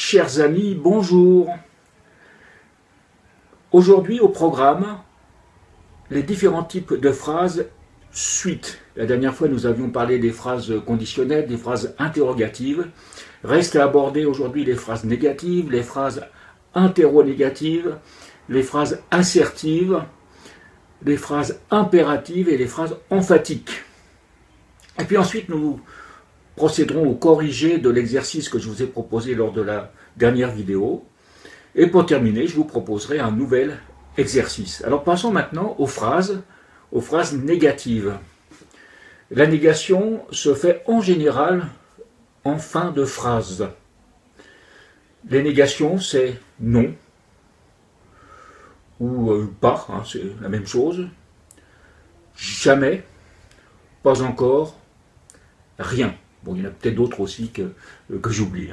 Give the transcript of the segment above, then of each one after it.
Chers amis, bonjour. Aujourd'hui au programme, les différents types de phrases suite. La dernière fois, nous avions parlé des phrases conditionnelles, des phrases interrogatives. Reste à aborder aujourd'hui les phrases négatives, les phrases interronégatives, les phrases assertives, les phrases impératives et les phrases emphatiques. Et puis ensuite, nous procéderons au corrigé de l'exercice que je vous ai proposé lors de la dernière vidéo. Et pour terminer, je vous proposerai un nouvel exercice. Alors passons maintenant aux phrases négatives. La négation se fait en général en fin de phrase. Les négations, c'est non ou pas, c'est la même chose. Jamais, pas encore, rien. Bon, il y en a peut-être d'autres aussi que j'oublie.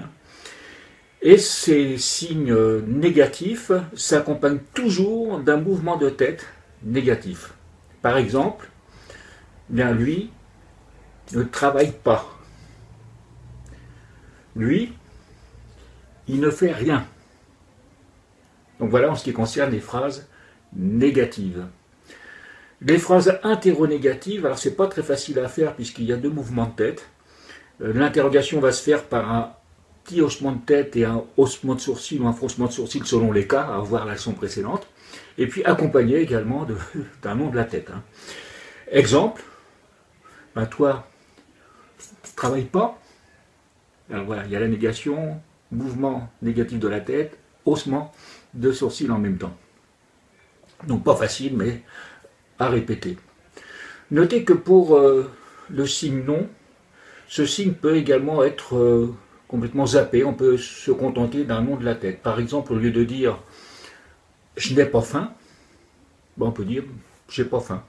Et ces signes négatifs s'accompagnent toujours d'un mouvement de tête négatif. Par exemple, bien lui ne travaille pas. Lui, il ne fait rien. Donc voilà en ce qui concerne les phrases négatives. Les phrases interronégatives, alors c'est pas très facile à faire puisqu'il y a deux mouvements de tête. L'interrogation va se faire par un petit haussement de tête et un haussement de sourcil ou un froncement de sourcil selon les cas, à voir la leçon précédente, et puis accompagné également d'un nom de la tête. Exemple, ben toi, tu ne travailles pas. Alors voilà, il y a la négation, mouvement négatif de la tête, haussement de sourcil en même temps. Donc pas facile, mais à répéter. Notez que pour le signe non, ce signe peut également être complètement zappé. On peut se contenter d'un nom de la tête. Par exemple, au lieu de dire « je n'ai pas faim », ben on peut dire « j'ai pas faim ».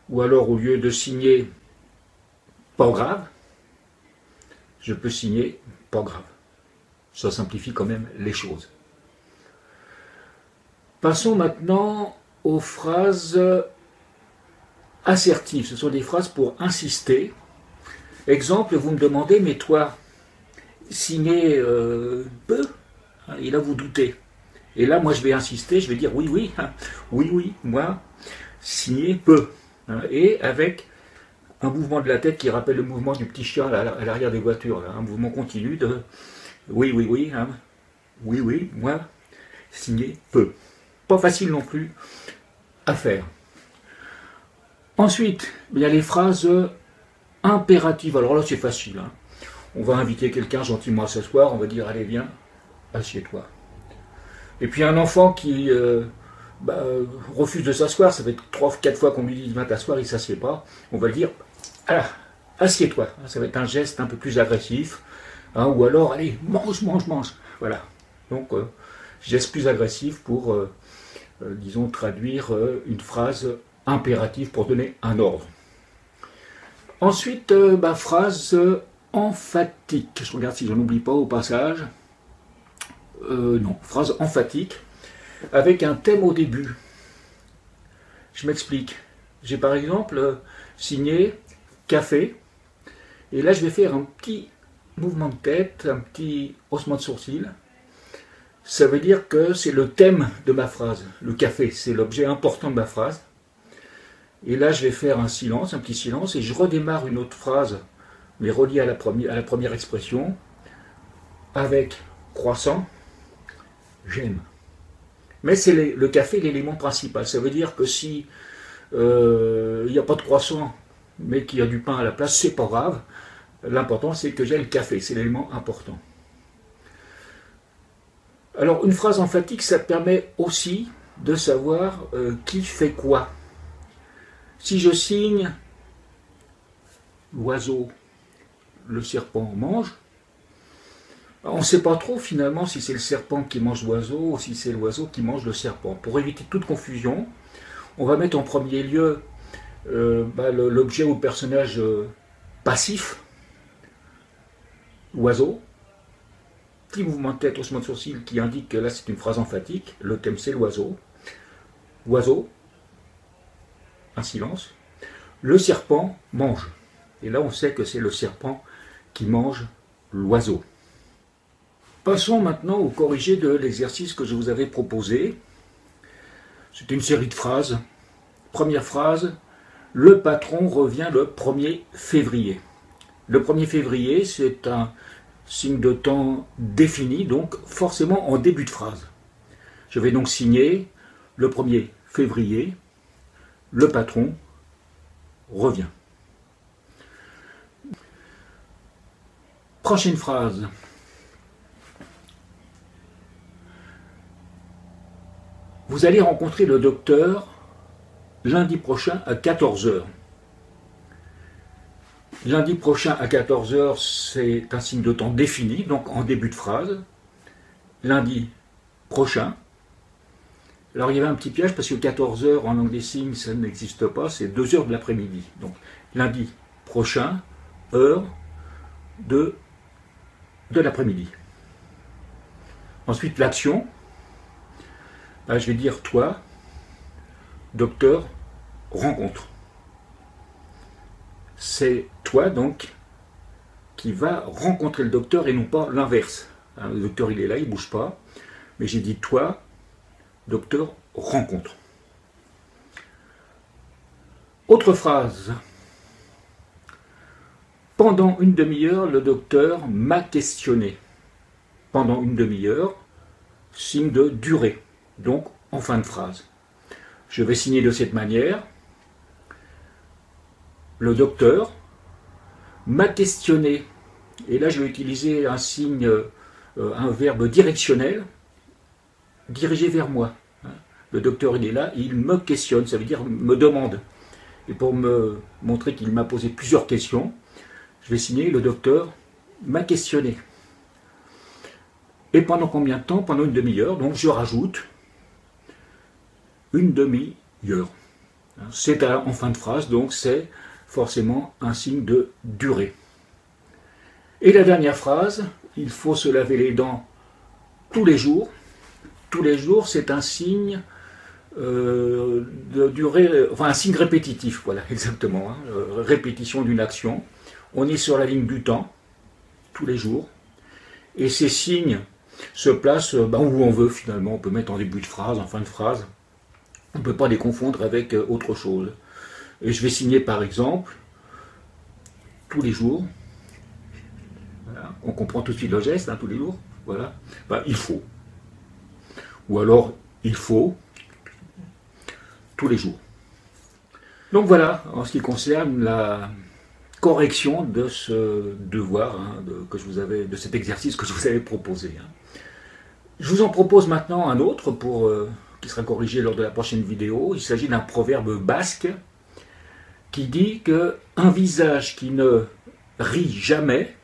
Ou alors, au lieu de signer « pas grave », je peux signer « pas grave ». Ça simplifie quand même les choses. Passons maintenant aux phrases assertives. Ce sont des phrases pour insister. Exemple, vous me demandez, mais toi, signer peu, et là vous doutez. Et là, moi, je vais insister, je vais dire oui, oui, oui, moi, signer peu. Et avec un mouvement de la tête qui rappelle le mouvement du petit chien à l'arrière des voitures, un mouvement continu de oui, oui, oui, oui, oui, moi, signer peu. Pas facile non plus à faire. Ensuite, il y a les phrases impératives. Alors là, c'est facile. On va inviter quelqu'un gentiment à s'asseoir, on va dire, allez, viens, assieds-toi. Et puis un enfant qui refuse de s'asseoir, ça fait 3-4 fois qu'on lui dit, viens t'asseoir, il ne s'assied pas, on va dire, ah, assieds-toi. Ça va être un geste un peu plus agressif. Ou alors, allez, mange, mange, mange. Voilà. Donc, geste plus agressif pour, disons, traduire une phrase impérative pour donner un ordre. Ensuite, phrase emphatique. Je regarde si je n'oublie pas au passage. Non, phrase emphatique avec un thème au début. Je m'explique. J'ai par exemple signé café et là je vais faire un petit mouvement de tête, un petit haussement de sourcil. Ça veut dire que c'est le thème de ma phrase. Le café, c'est l'objet important de ma phrase. Et là, je vais faire un silence, un petit silence, et je redémarre une autre phrase, mais reliée à la première expression, avec croissant, j'aime. Mais c'est le café l'élément principal. Ça veut dire que si il n'y a pas de croissant, mais qu'il y a du pain à la place, c'est pas grave. L'important, c'est que j'ai le café, c'est l'élément important. Alors, une phrase emphatique, ça permet aussi de savoir qui fait quoi. Si je signe l'oiseau, le serpent mange, on ne sait pas trop finalement si c'est le serpent qui mange l'oiseau ou si c'est l'oiseau qui mange le serpent. Pour éviter toute confusion, on va mettre en premier lieu l'objet ou le personnage passif, l'oiseau, petit mouvement de tête, haussement de sourcil qui indique que là c'est une phrase emphatique, le thème c'est l'oiseau, oiseau, un silence, le serpent mange. Et là on sait que c'est le serpent qui mange l'oiseau. Passons maintenant au corrigé de l'exercice que je vous avais proposé. C'est une série de phrases. Première phrase, le patron revient le 1er février. Le 1er février, c'est un signe de temps défini, donc forcément en début de phrase. Je vais donc signer le 1er février, le patron revient. Prochaine phrase. Vous allez rencontrer le docteur lundi prochain à 14 h. Lundi prochain à 14 h, c'est un signe de temps défini, donc en début de phrase. Lundi prochain. Alors il y avait un petit piège parce que 14 h en langue des signes, ça n'existe pas, c'est 2 h de l'après-midi. Donc lundi prochain, heure de l'après-midi. Ensuite l'action. Là, je vais dire toi, docteur, rencontre. C'est toi donc qui va rencontrer le docteur et non pas l'inverse. Le docteur il est là, il ne bouge pas, mais j'ai dit toi, docteur, rencontre. Autre phrase. Pendant une demi-heure, le docteur m'a questionné. Pendant une demi-heure, signe de durée. Donc, en fin de phrase. Je vais signer de cette manière. Le docteur m'a questionné. Et là, je vais utiliser un signe, un verbe directionnel, dirigé vers moi. Le docteur, il est là, il me questionne, ça veut dire me demande. Et pour me montrer qu'il m'a posé plusieurs questions, je vais signer le docteur m'a questionné. Et pendant combien de temps? Pendant une demi-heure. Donc, je rajoute une demi-heure. C'est en fin de phrase, donc c'est forcément un signe de durée. Et la dernière phrase, il faut se laver les dents tous les jours. Tous les jours, c'est un signe de durée, enfin un signe répétitif, voilà, exactement, répétition d'une action. On est sur la ligne du temps, tous les jours, et ces signes se placent où on veut finalement. On peut mettre en début de phrase, en fin de phrase. On ne peut pas les confondre avec autre chose. Et je vais signer par exemple, tous les jours. Voilà. On comprend tout de suite le geste, tous les jours. Voilà. Il faut. Ou alors, il faut, tous les jours. Donc voilà, en ce qui concerne la correction de ce devoir, de cet exercice que je vous avais proposé. Je vous en propose maintenant un autre qui sera corrigé lors de la prochaine vidéo. Il s'agit d'un proverbe basque qui dit qu'un visage qui ne rit jamais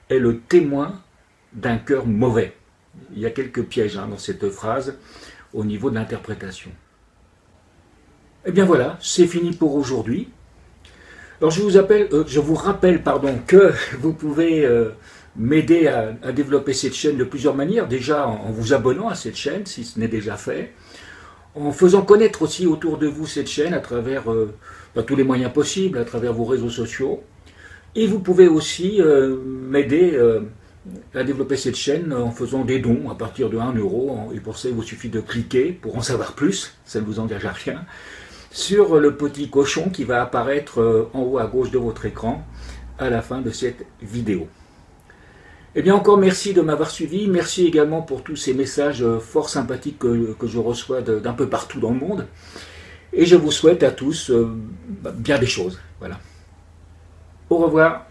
est le témoin d'un cœur mauvais. Il y a quelques pièges dans cette phrase au niveau de l'interprétation. Et bien voilà, c'est fini pour aujourd'hui. Alors je vous rappelle que vous pouvez m'aider à développer cette chaîne de plusieurs manières, déjà en vous abonnant à cette chaîne, si ce n'est déjà fait, en faisant connaître aussi autour de vous cette chaîne à travers tous les moyens possibles, à travers vos réseaux sociaux. Et vous pouvez aussi m'aider à développer cette chaîne en faisant des dons à partir de 1 €. Et pour ça, il vous suffit de cliquer pour en savoir plus, ça ne vous engage à rien, sur le petit cochon qui va apparaître en haut à gauche de votre écran à la fin de cette vidéo. Eh bien encore merci de m'avoir suivi, merci également pour tous ces messages fort sympathiques que je reçois d'un peu partout dans le monde. Et je vous souhaite à tous bien des choses. Voilà. Au revoir.